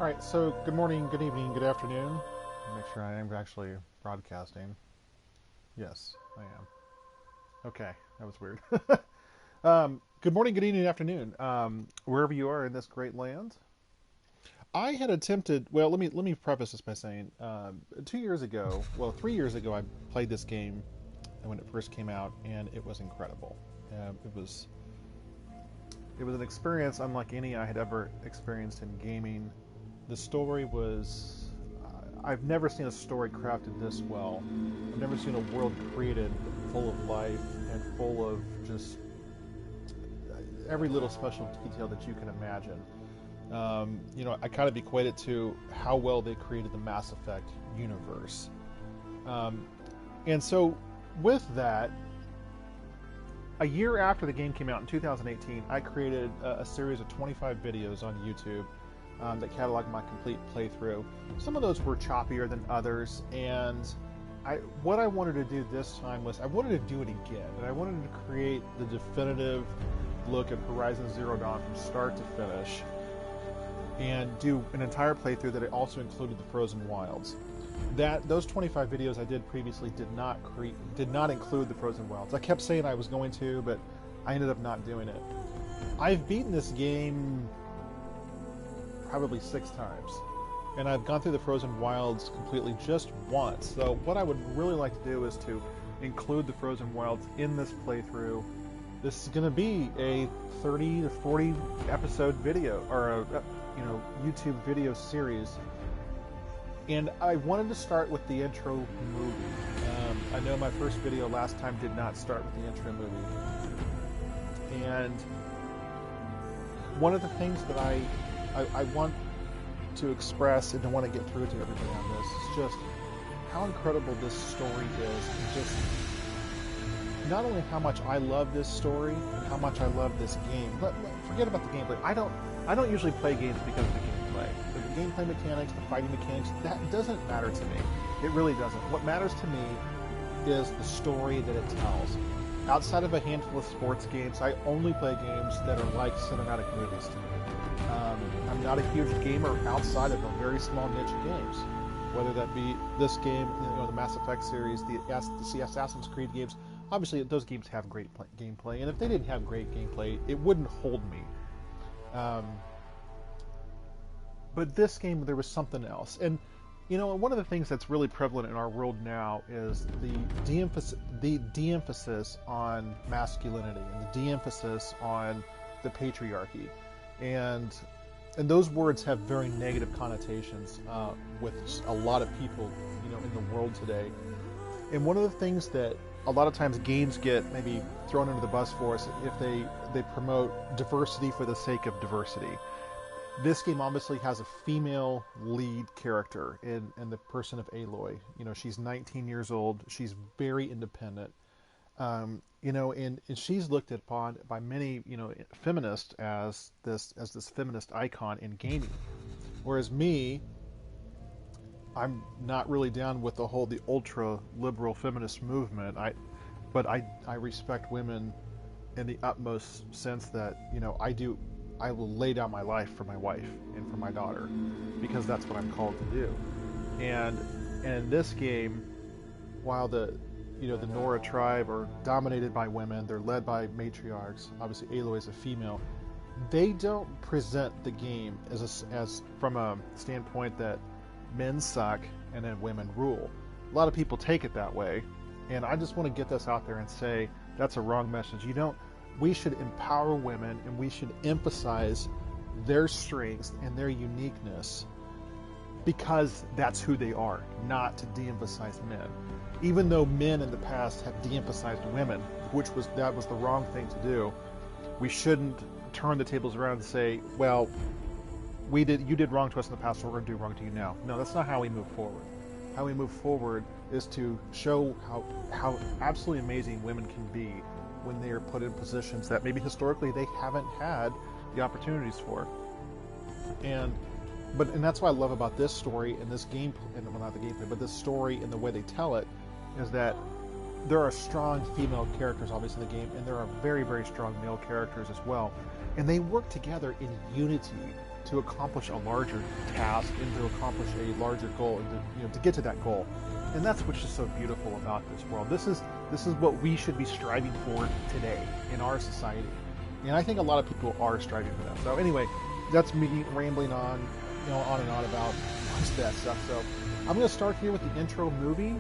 All right, so good morning, good evening, good afternoon. Make sure I am actually broadcasting. Yes, I am. Okay, that was weird. Good morning, good evening, afternoon, wherever you are in this great land. I had attempted. Well, let me preface this by saying, 2 years ago, well, 3 years ago, I played this game when it first came out, and it was incredible. It was an experience unlike any I had ever experienced in gaming. The story was. I've never seen a story crafted this well. I've never seen a world created full of life and full of just every little special detail that you can imagine. I kind of equate it to how well they created the Mass Effect universe. Um, and so, with that, a year after the game came out in 2018, I created a series of 25 videos on YouTube that cataloged my complete playthrough. Some of those were choppier than others, and what I wanted to do this time was I wanted to do it again, and I wanted to create the definitive look at Horizon Zero Dawn from start to finish, and do an entire playthrough that also included the Frozen Wilds. Those 25 videos I did previously did not include the Frozen Wilds. I kept saying I was going to, but I ended up not doing it. I've beaten this game probably 6 times, and I've gone through the Frozen Wilds completely just once. So what I would really like to do is to include the Frozen Wilds in this playthrough. This is going to be a 30 to 40 episode video, or a YouTube video series. And I wanted to start with the intro movie. I know my first video last time did not start with the intro movie. And one of the things that I want to express and to want to get through to everybody on this is just how incredible this story is. And just not only how much I love this story and how much I love this game, but forget about the gameplay. I don't usually play games because of the gameplay. The gameplay mechanics, the fighting mechanics, that doesn't matter to me. It really doesn't. What matters to me is the story that it tells. Outside of a handful of sports games, I only play games that are like cinematic movies to me. I'm not a huge gamer outside of a very small niche of games, whether that be this game, the Mass Effect series, the Assassin's Creed games. Obviously, those games have great gameplay, and if they didn't have great gameplay, it wouldn't hold me. But this game, there was something else. And, one of the things that's really prevalent in our world now is the de-emphasis on masculinity and the de-emphasis on the patriarchy. And those words have very negative connotations with a lot of people, in the world today. And one of the things that a lot of times games get maybe thrown under the bus for us if they promote diversity for the sake of diversity. This game obviously has a female lead character in the person of Aloy. She's 19 years old. She's very independent. And she's looked upon by many, feminists as this feminist icon in gaming. Whereas me, I'm not really down with the ultra liberal feminist movement. But I respect women in the utmost sense that I will lay down my life for my wife and for my daughter because that's what I'm called to do. And in this game, while the Nora tribe are dominated by women, they're led by matriarchs. Obviously, Aloy is a female. They don't present the game as from a standpoint that men suck and then women rule. A lot of people take it that way, and I just want to get this out there and say that's a wrong message. We should empower women, and we should emphasize their strengths and their uniqueness because that's who they are, not to de-emphasize men. Even though men in the past have de-emphasized women, that was the wrong thing to do, we shouldn't turn the tables around and say, well, you did wrong to us in the past, so we're going to do wrong to you now. No, that's not how we move forward. How we move forward is to show how absolutely amazing women can be when they are put in positions that maybe historically they haven't had the opportunities for. And that's what I love about this story and this game, well, not the gameplay, but this story and the way they tell it, is that there are strong female characters obviously in the game, and there are very, very strong male characters as well. And they work together in unity. to accomplish a larger task and to accomplish a larger goal, and to get to that goal. And that's what's just so beautiful about this world. This is what we should be striving for today in our society. And I think a lot of people are striving for that. So anyway, that's me rambling on, on and on about most of that stuff. So I'm going to start here with the intro movie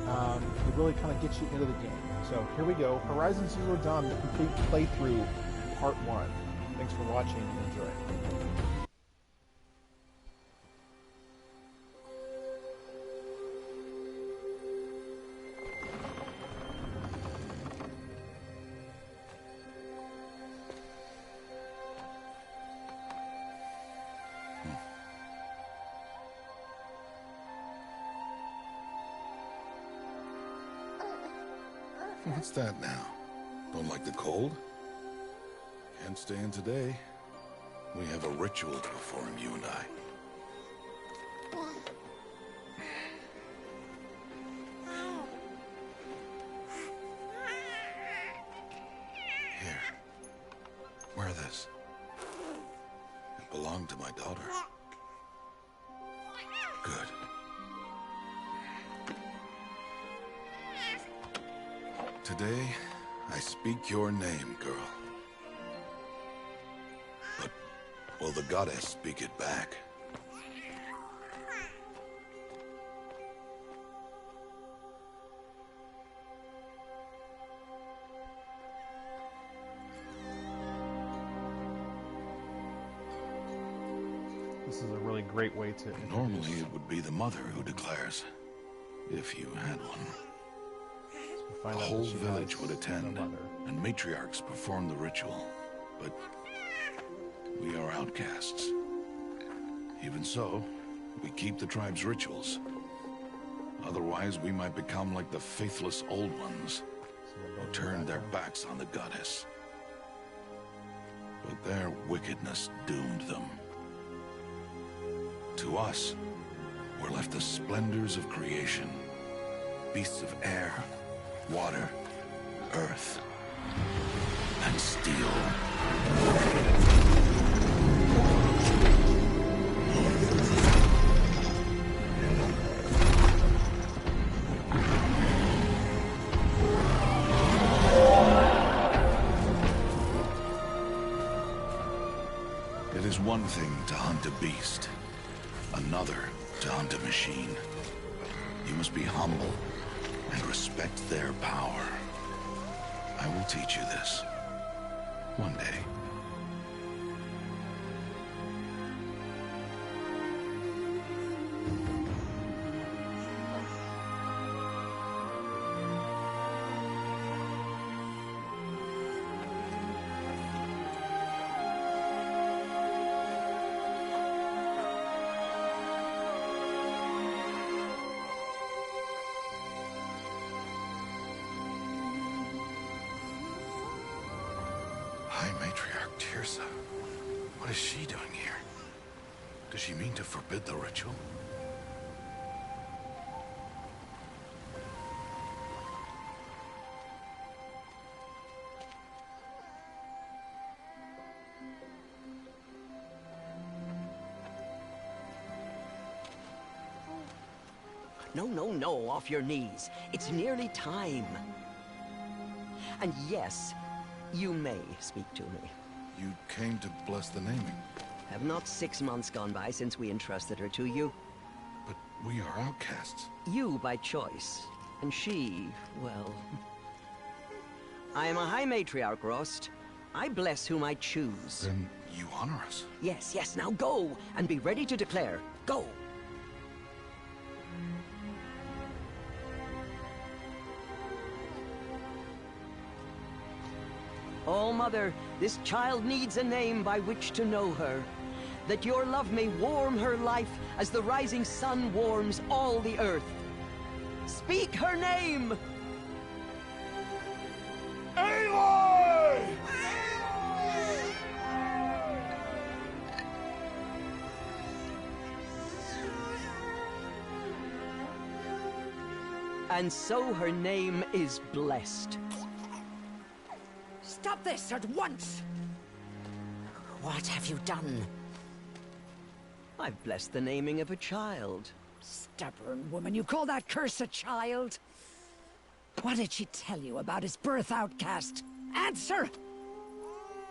to really kind of get you into the game. So here we go. Horizon Zero Dawn, the complete playthrough, part 1. Thanks for watching and enjoy. What's that now? Don't like the cold? Can't stay in today. We have a ritual to perform, you and I. Here. Wear this. It belonged to my daughter. Good. Today, I speak your name, girl. But will the goddess speak it back? This is a really great way to introduce. Normally, it would be the mother who declares, if you had one. The whole village would attend, and matriarchs perform the ritual. But we are outcasts. Even so, we keep the tribe's rituals. Otherwise, we might become like the faithless old ones, who turned their backs on the goddess. But their wickedness doomed them. To us, were left the splendors of creation, beasts of air, water, earth, and steel. It is one thing to hunt a beast, another to hunt a machine. You must be humble and respect their power. I will teach you this. One day. High Matriarch Tirsa. What is she doing here? Does she mean to forbid the ritual? No, no, no, off your knees. It's nearly time. And yes, you may speak to me. You came to bless the naming. Have not 6 months gone by since we entrusted her to you? But we are outcasts. You by choice, and she, well... I am a High Matriarch, Rost. I bless whom I choose. Then you honor us. Yes, yes, now go, and be ready to declare. Go! Oh, Mother, this child needs a name by which to know her. That your love may warm her life as the rising sun warms all the earth. Speak her name! Aloy! And so her name is blessed. Stop this at once! What have you done? I've blessed the naming of a child. Stubborn woman, you call that curse a child? What did she tell you about his birth, outcast? Answer!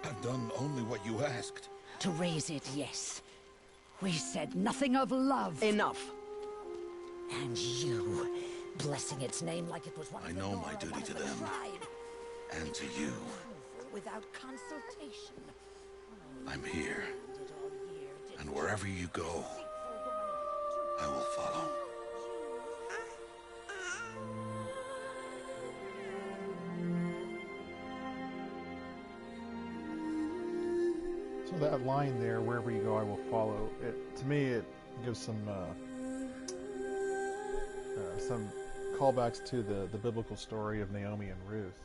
I've done only what you asked. To raise it, yes. We said nothing of love. Enough. And you, blessing its name like it was one I of the know Nora, my duty one to of the them. tribe. And to you. Without consultation. I'm here. And wherever you go, I will follow. So that line there, wherever you go, I will follow. To me, it gives some callbacks to the biblical story of Naomi and Ruth,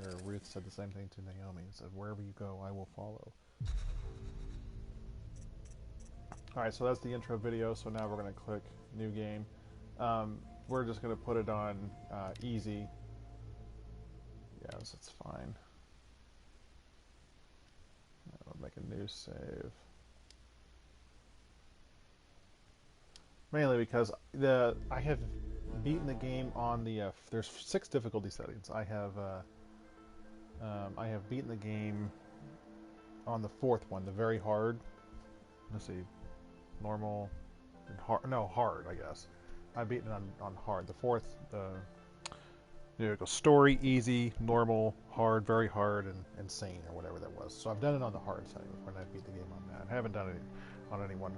where Ruth said the same thing to Naomi. Said, "Wherever you go, I will follow." All right, so that's the intro video. So now we're going to click New Game. We're just going to put it on easy. Yes, it's fine. I'll make a new save. Mainly because I have beaten the game on the there's 6 difficulty settings. I have beaten the game on the 4th one, the very hard. Let's see, normal, and hard. No, hard. I guess I've beaten it on hard. The 4th, you go story, easy, normal, hard, very hard, and insane, or whatever that was. So I've done it on the hard setting when I beat the game on that. I haven't done it on anyone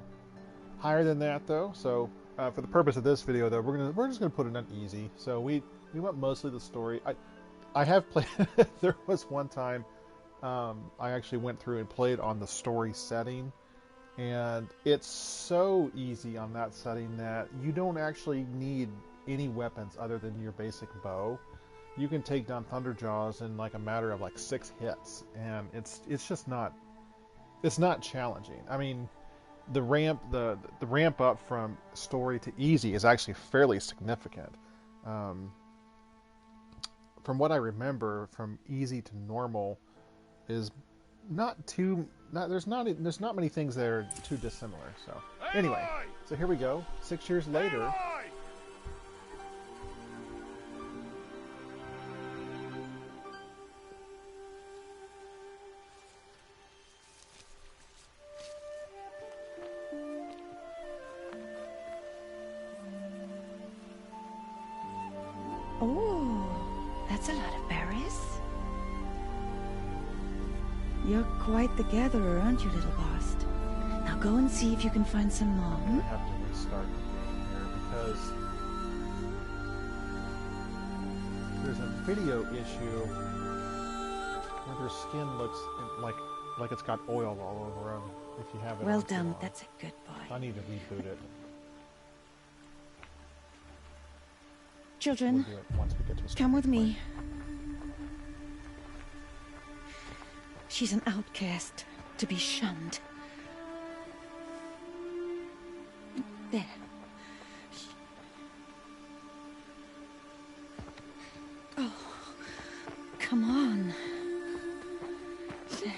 higher than that though. So for the purpose of this video though, we're just gonna put it on easy. So we went mostly the story. I have played. There was one time I actually went through and played on the story setting, and it's so easy on that setting that you don't actually need any weapons other than your basic bow. You can take down Thunderjaws in like a matter of like 6 hits, and it's just not, it's not challenging. I mean, the ramp up from story to easy is actually fairly significant. From what I remember, from easy to normal is there's not many things that are too dissimilar. So anyway, so here we go. 6 years later. Oh, that's a lot of berries. You're quite the gatherer, aren't you, little Bast? Now go and see if you can find some more. I have to restart the game here because there's a video issue where their skin looks like it's got oil all over them. If you have it. Well done. That's a good boy. I need to reboot it. Children, We'll do it once we get to a come with point. me. She's an outcast, to be shunned. There. Oh, come on. There.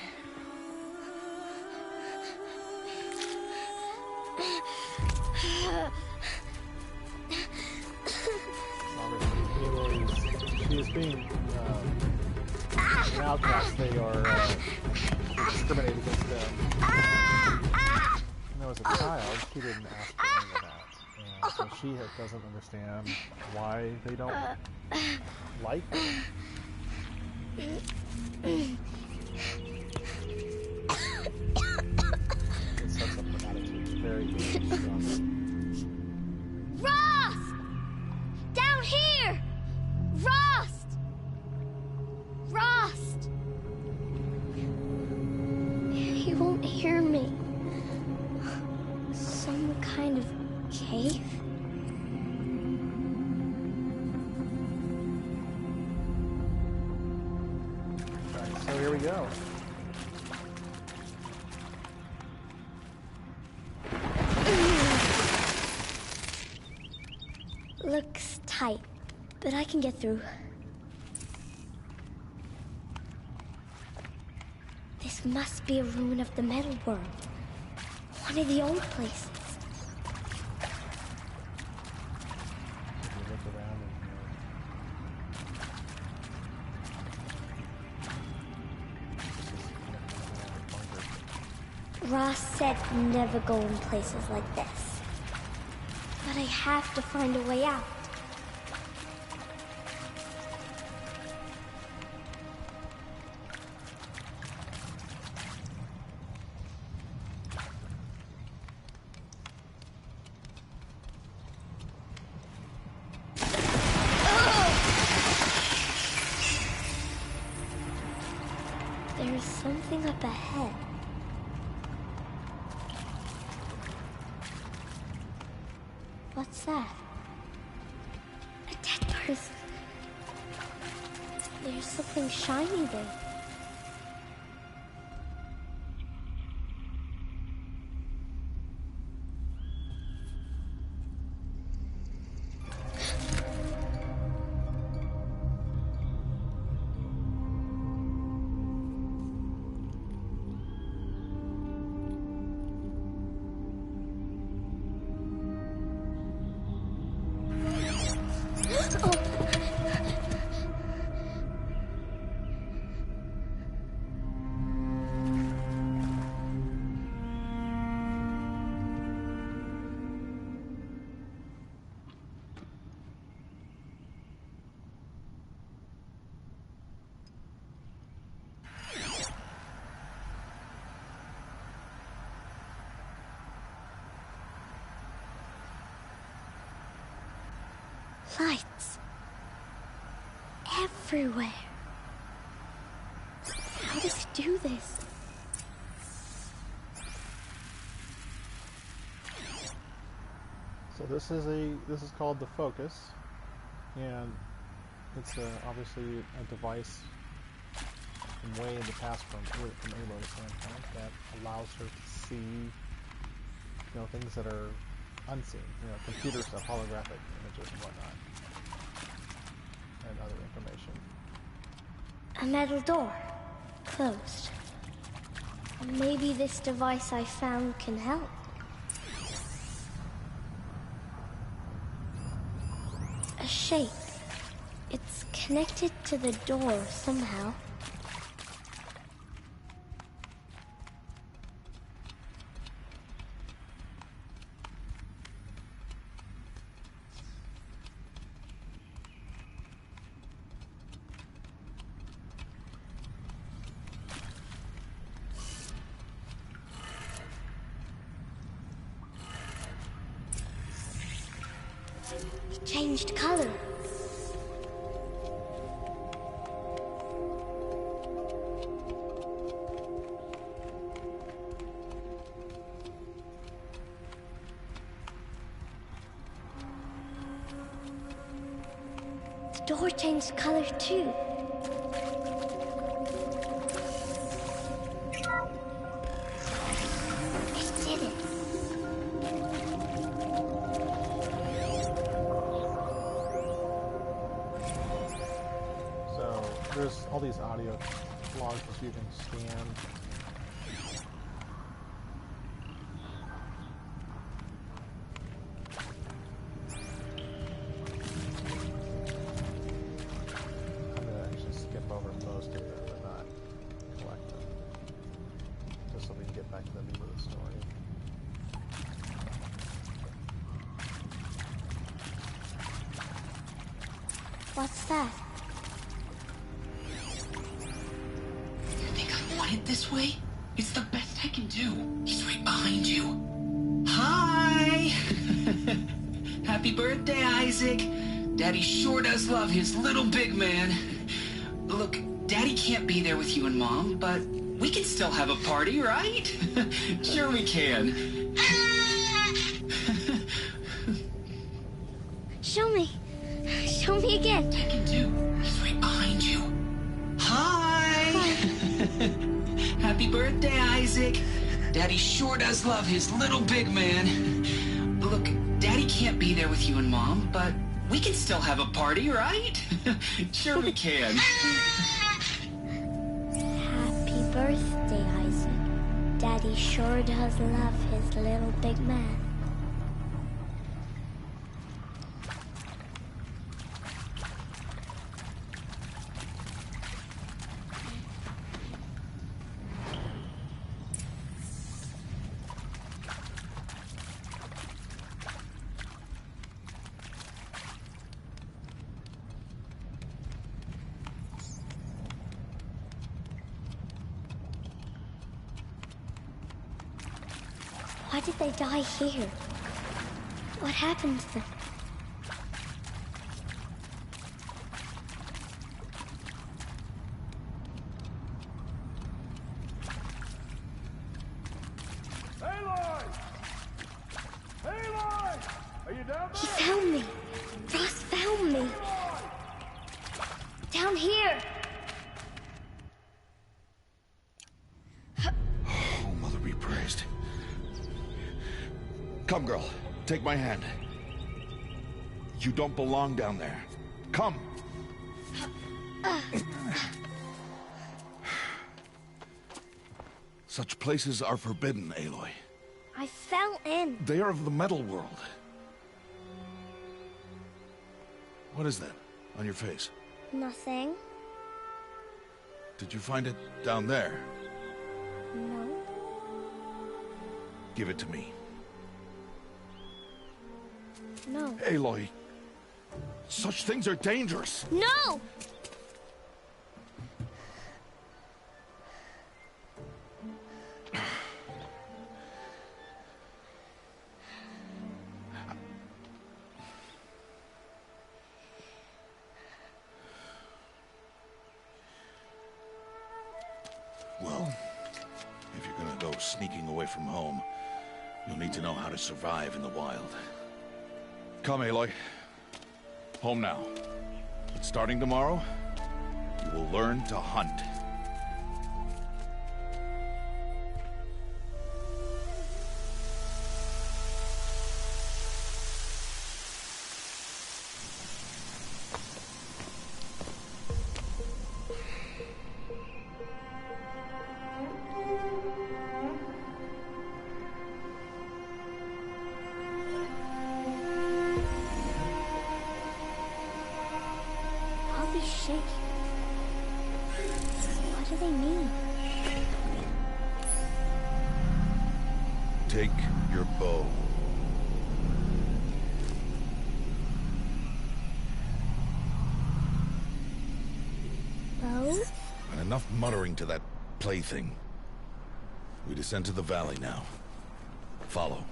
She is being an outcast. They are discriminated against them. And as a child, she didn't ask for any of that. And so she doesn't understand why they don't like her. It sets up her attitude very, very strongly. Rost! Down here! Rost! Rost! He won't hear me. Some kind of cave? Alright, so here we go. Looks tight, but I can get through. This must be a ruin of the metal world. One of the old places. Ross said never go in places like this. But I have to find a way out. There's something up ahead. What's that? A dead person. There's something shiny there. Lights. Everywhere. How does he do this? So this is called the Focus, and it's obviously a device from way in the past from Aloy's standpoint that allows her to see, things that are unseen, computer stuff, holographic images and whatnot, and other information. A metal door. Closed. Maybe this device I found can help. A shape. It's connected to the door somehow. It changed color. The door changed color too. It did it. So there's all these audio logs that you can scan. I'm gonna actually skip over most of them, but not collect them, just so we can get back to the meat of the story. What's that? You think I want it this way? It's the best I can do. He's right behind you. Hi! Happy birthday, Isaac. Daddy sure does love his little big man. Look, Daddy can't be there with you and Mom, but we can still have a party, right? Sure we can. Show me. Show me again. I can do. He's right behind you. Hi! Happy birthday, Isaac. Daddy sure does love his little big man. Look, Daddy can't be there with you and Mom, but we can still have a party, right? Sure we can. Happy birthday, Isaac. Daddy sure does love his little big man. Why did they die here? What happened to them? Aloy! Aloy! Are you down there? He found me. Ross found me. Down here. Oh, Mother be praised. Come, girl. Take my hand. You don't belong down there. Come. Such places are forbidden, Aloy. I fell in. They are of the metal world. What is that on your face? Nothing. Did you find it down there? No. Give it to me. No. Aloy, such things are dangerous. No! Well, if you're gonna go sneaking away from home, you'll need to know how to survive in the wild. Come, Aloy. Home now. But starting tomorrow, you will learn to hunt. I'll be shaking. What do they mean? Take your bow. Bow? And enough muttering to that plaything. We descend to the valley now. Follow.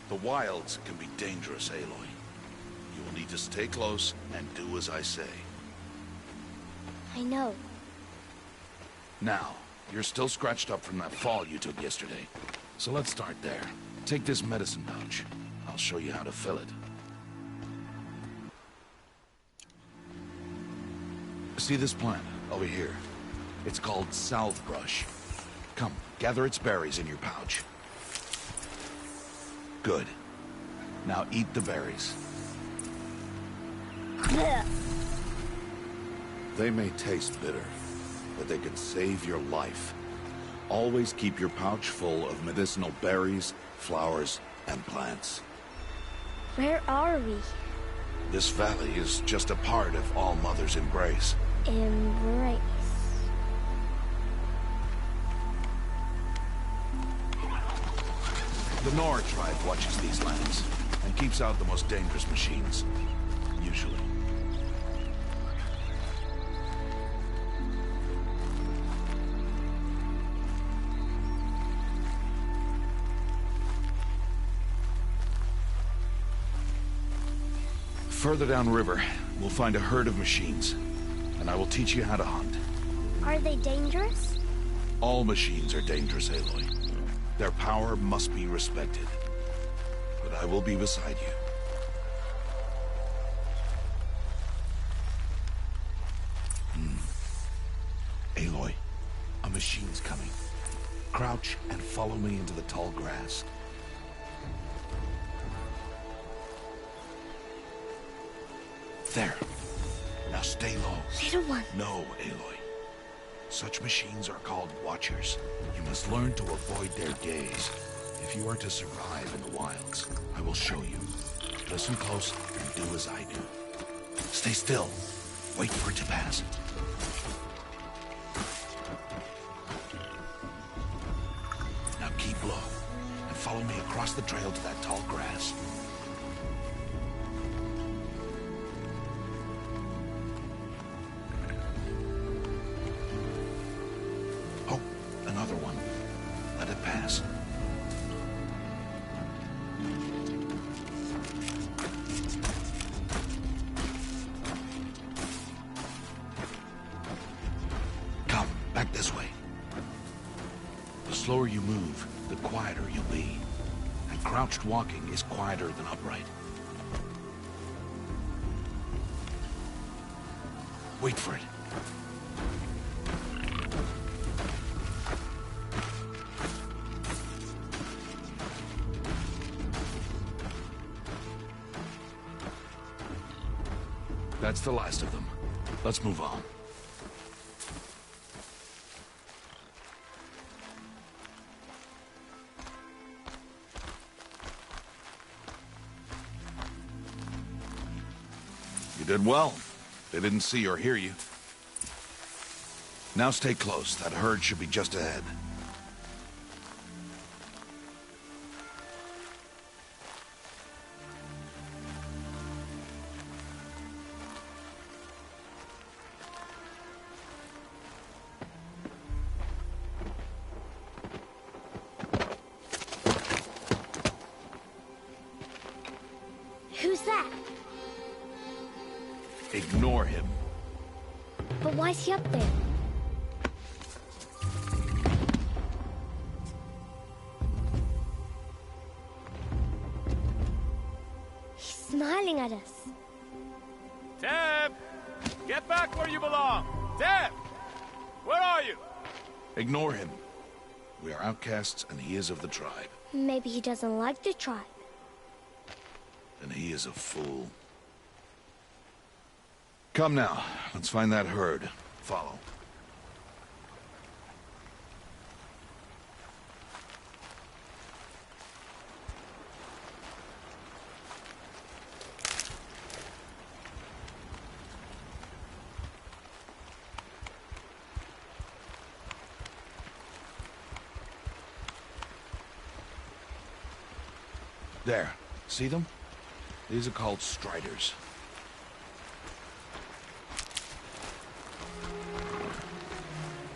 The wilds can be dangerous, Aloy. You will need to stay close and do as I say. I know. Now, you're still scratched up from that fall you took yesterday. So let's start there. Take this medicine pouch. I'll show you how to fill it. See this plant over here? It's called salvebrush. Come, gather its berries in your pouch. Good. Now eat the berries. They may taste bitter, but they can save your life. Always keep your pouch full of medicinal berries, flowers, and plants. Where are we? This valley is just a part of All Mother's embrace. Embrace. The Nora tribe watches these lands and keeps out the most dangerous machines. Usually. Further downriver, we'll find a herd of machines, and I will teach you how to hunt. Are they dangerous? All machines are dangerous, Aloy. Their power must be respected. But I will be beside you. Aloy, a machine's coming. Crouch and follow me into the tall grass. There. Now stay low. Little one. No, Aloy. Such machines are called Watchers. You must learn to avoid their gaze. If you are to survive in the wilds, I will show you. Listen close and do as I do. Stay still. Wait for it to pass. Now keep low and follow me across the trail to that tall grass. slower you move, the quieter you'll be. And crouched walking is quieter than upright. Wait for it. That's the last of them. Let's move on. You did well. They didn't see or hear you. Now stay close. That herd should be just ahead. Who's that? Ignore him. But why's he up there? He's smiling at us. Teb! Get back where you belong! Teb! Where are you? Ignore him. We are outcasts, and he is of the tribe. Maybe he doesn't like the tribe. And he is a fool. Come now, let's find that herd. Follow. There. See them? These are called striders.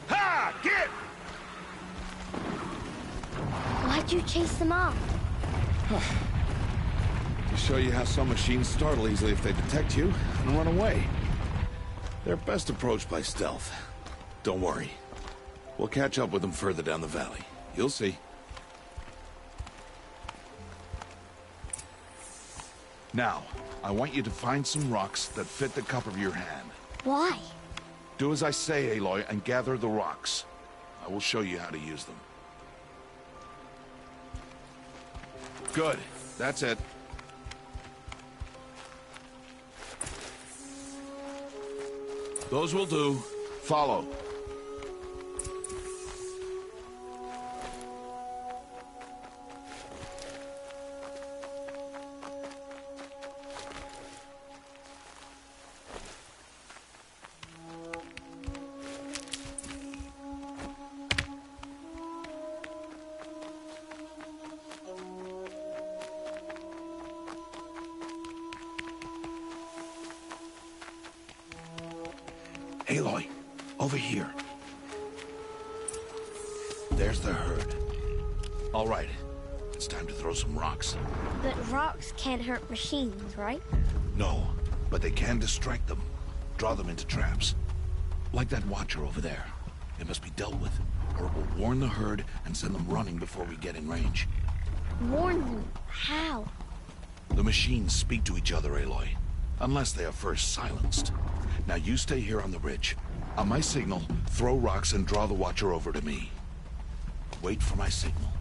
Ha! Get! Why'd you chase them off? To show you how some machines startle easily if they detect you and run away. They're best approached by stealth. Don't worry. We'll catch up with them further down the valley. You'll see. Now, I want you to find some rocks that fit the cup of your hand. Why? Do as I say, Aloy, and gather the rocks. I will show you how to use them. Good. That's it. Those will do. Follow. Aloy, over here. There's the herd. All right, it's time to throw some rocks. But rocks can't hurt machines, right? No, but they can distract them. Draw them into traps. Like that watcher over there. It must be dealt with, or it will warn the herd and send them running before we get in range. Warn them? How? The machines speak to each other, Aloy. Unless they are first silenced. Now you stay here on the ridge. On my signal, throw rocks and draw the watcher over to me. Wait for my signal.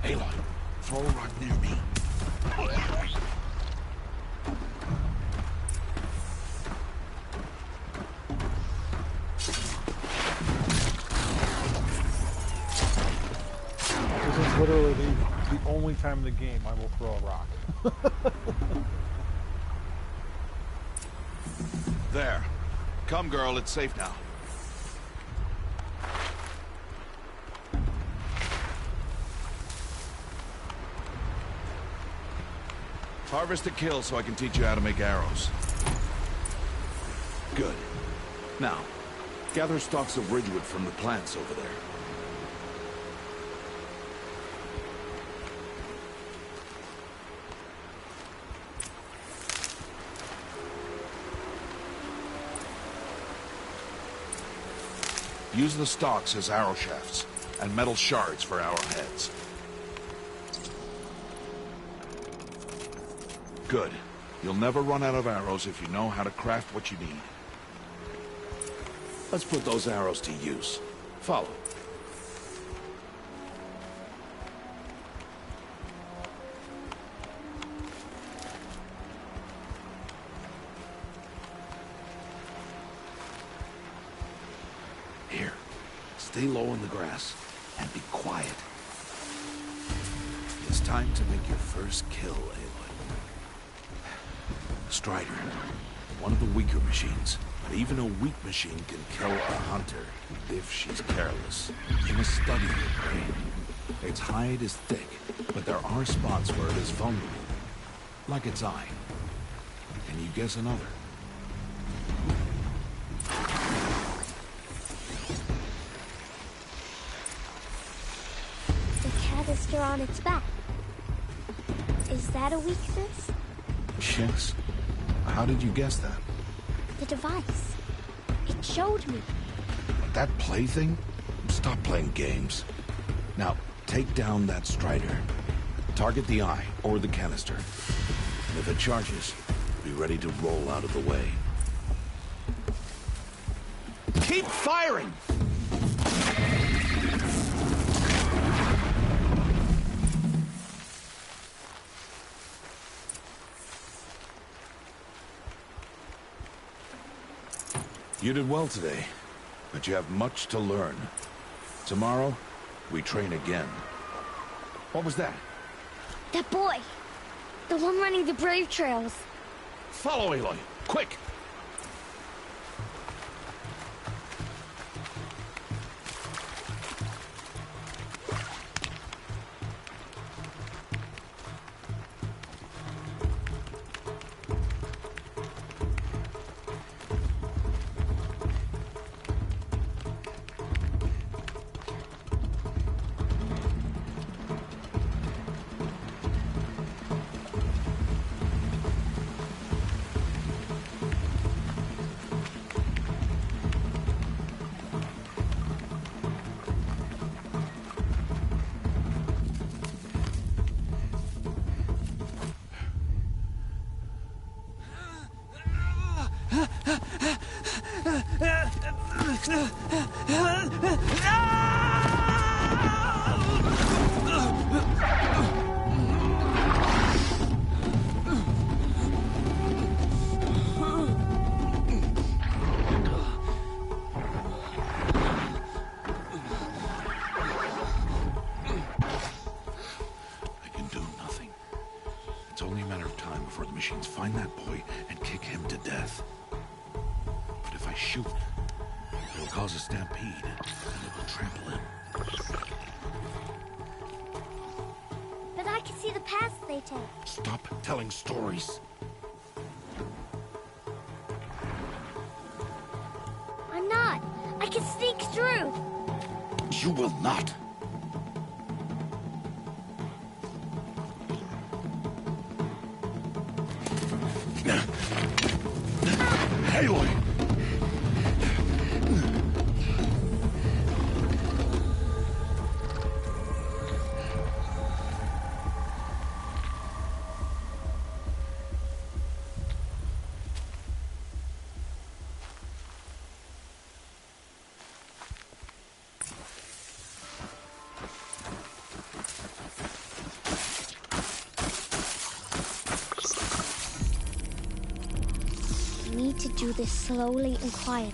Aloy, throw a rock near me. This is literally the only time in the game I will throw a rock. There. Come, girl, it's safe now. Harvest a kill so I can teach you how to make arrows. Good. Now, gather stalks of ridgewood from the plants over there. Use the stalks as arrow shafts, and metal shards for arrowheads. Good. You'll never run out of arrows if you know how to craft what you need. Let's put those arrows to use. Follow. Here. Stay low in the grass and be quiet. It's time to make your first kill, Aloy. Strider. One of the weaker machines. But even a weak machine can kill a hunter if she's careless. You must study your prey. Its hide is thick, but there are spots where it is vulnerable. Like its eye. Can you guess another? The canister on its back. Is that a weakness? Yes. How did you guess that? The device. It showed me. That plaything? Stop playing games. Now, take down that Strider. Target the eye, or the canister. And if it charges, be ready to roll out of the way. Keep firing! You did well today, but you have much to learn. Tomorrow, we train again. What was that? That boy. The one running the brave trails. Follow Aloy, quick! Find that boy and kick him to death. But if I shoot, it'll cause a stampede, and it will trample him. But I can see the paths they take. Stop telling stories. I'm not. I can sneak through. You will not. Aloy! To do this slowly and quietly.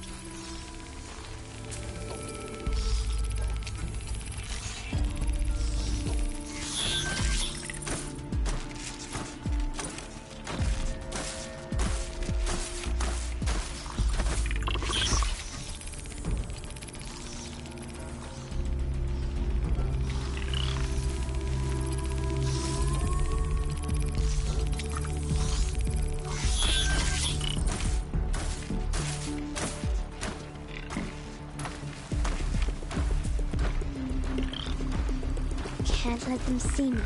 Can't let them see me.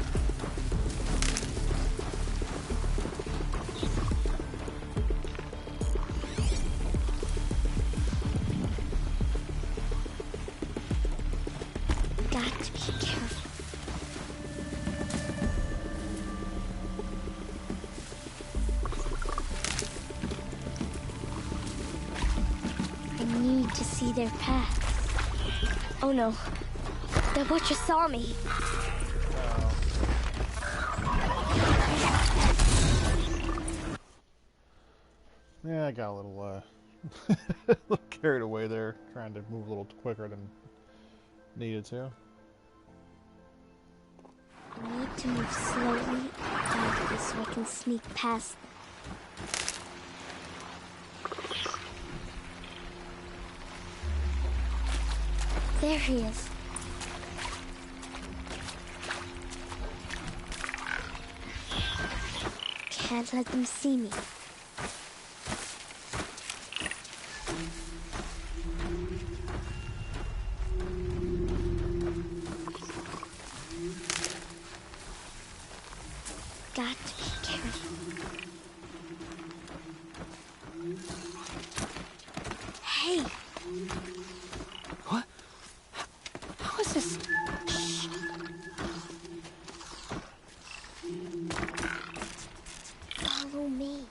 Be careful. I need to see their paths. Oh no. The Butcher saw me. Yeah, I got a little, carried away there, trying to move a little quicker than needed to. I need to move slowly and quietly so I can sneak past them. There he is. Can't let them see me. Got to be careful. Hey! What? How is this? Shh. Follow me.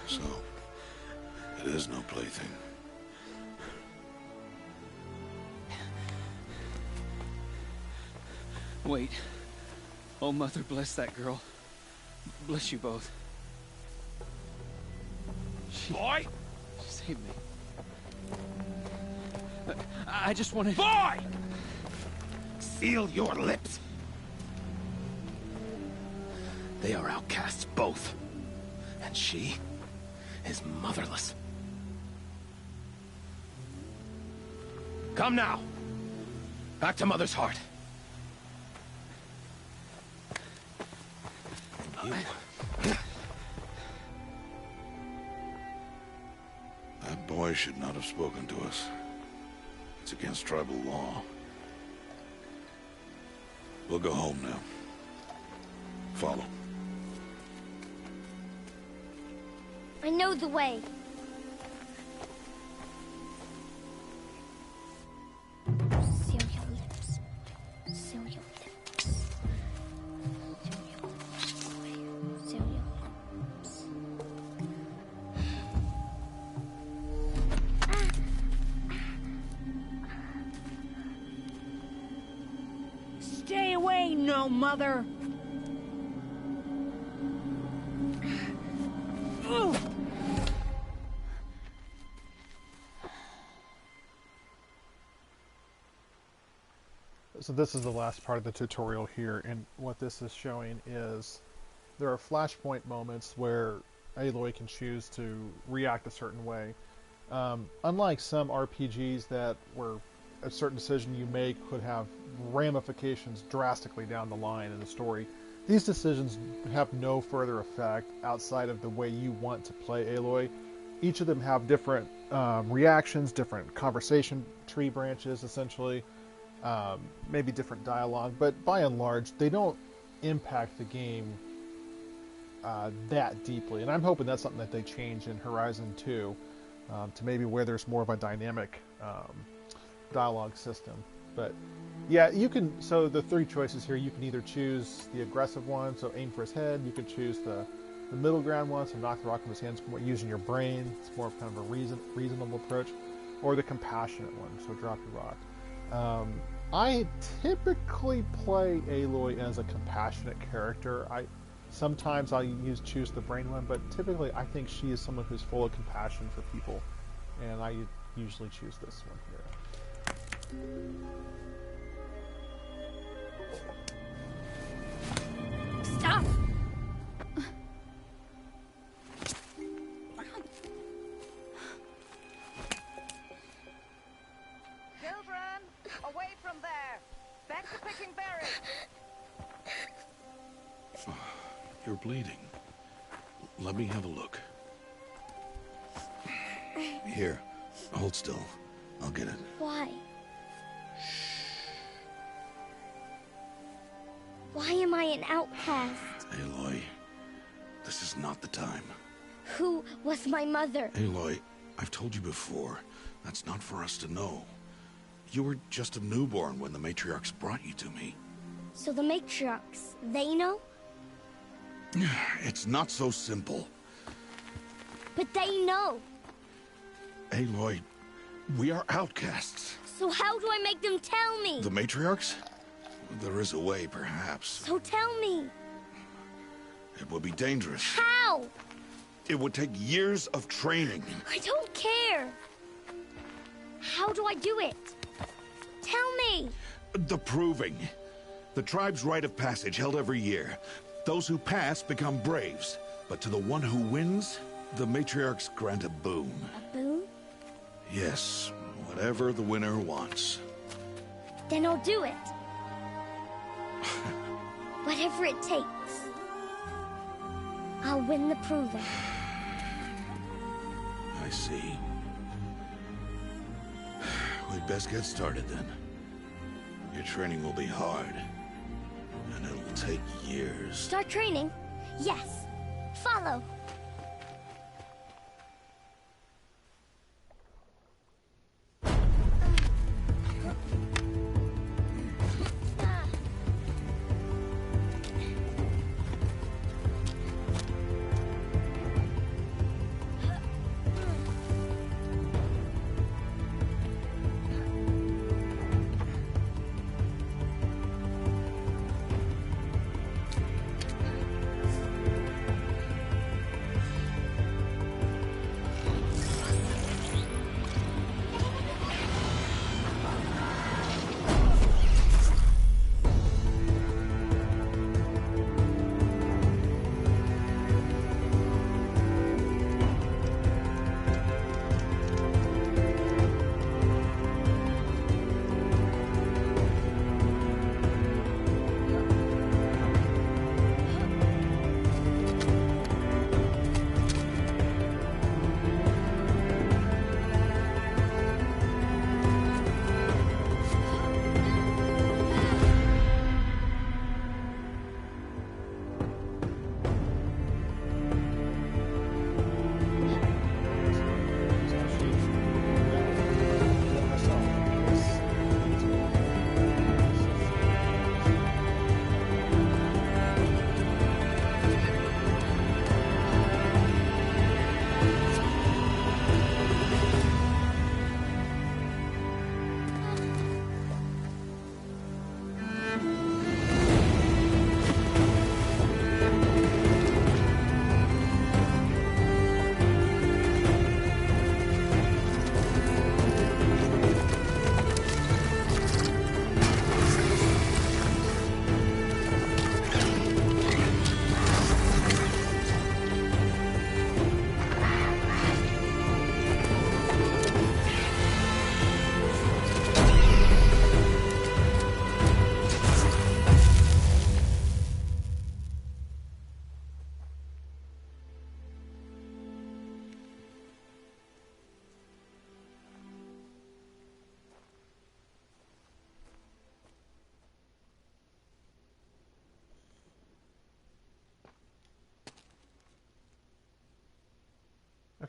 So, it is no plaything. Wait. Oh, Mother, bless that girl. Bless you both. Boy! She saved me. I just wanted... Boy! Seal your lips. They are outcasts, both. And she is motherless. Come now. Back to Mother's heart. And you. That boy should not have spoken to us. It's against tribal law. We'll go home now. Follow. I know the way. Seal your lips. Seal your lips. Seal your lips. Seal your lips. Stay away, no mother! So this is the last part of the tutorial here, and what this is showing is there are flashpoint moments where Aloy can choose to react a certain way. Unlike some RPGs that where a certain decision you make could have ramifications drastically down the line in the story, these decisions have no further effect outside of the way you want to play Aloy. Each of them have different reactions, different conversation tree branches, essentially. Maybe different dialogue, but by and large, they don't impact the game that deeply. And I'm hoping that's something that they change in Horizon 2 to maybe where there's more of a dynamic dialogue system. But yeah, you can. So the three choices here, you can either choose the aggressive one, so aim for his head. You can choose the The middle ground one, so knock the rock from his hands, more using your brain. It's more of kind of a reasonable approach. Or the compassionate one, so drop your rock. I typically play Aloy as a compassionate character. Sometimes I'll choose the brain one, but typically I think she is someone who's full of compassion for people, and I usually choose this one here. Stop! Children, away from there! Back to picking berries! You're bleeding. Let me have a look. Here, hold still. I'll get it. Why? Why am I an outcast? Aloy, this is not the time. Who was my mother? Aloy, I've told you before, that's not for us to know. You were just a newborn when the matriarchs brought you to me. So the matriarchs, they know? It's not so simple. But they know. Aloy, we are outcasts. So how do I make them tell me? The matriarchs? There is a way, perhaps. So tell me. It would be dangerous. How? It would take years of training. I don't care. How do I do it? Tell me. The proving. The tribe's rite of passage held every year. Those who pass become braves. But to the one who wins, the matriarchs grant a boon. A boon? Yes, whatever the winner wants. Then I'll do it. Whatever it takes. I'll win the proving. I see. We'd best get started then. Your training will be hard. And it'll take years. Start training? Yes. Follow.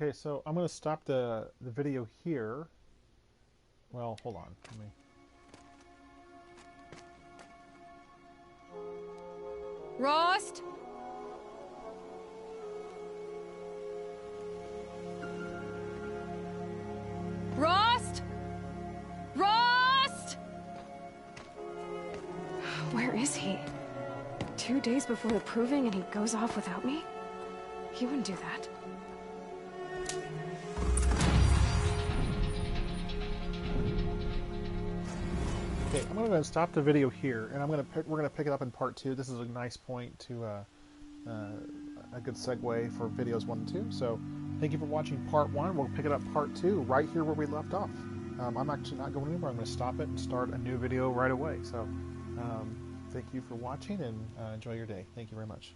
Okay, so I'm going to stop the video here. Well, hold on. Let me... Rost? Where is he? 2 days before the proving and he goes off without me? He wouldn't do that. Okay, I'm going to stop the video here, and we're going to pick it up in part 2. This is a nice point to a good segue for videos 1 and 2. So, thank you for watching part 1. We'll pick it up part 2 right here where we left off. I'm actually not going anywhere. I'm going to stop it and start a new video right away. So, thank you for watching, and enjoy your day. Thank you very much.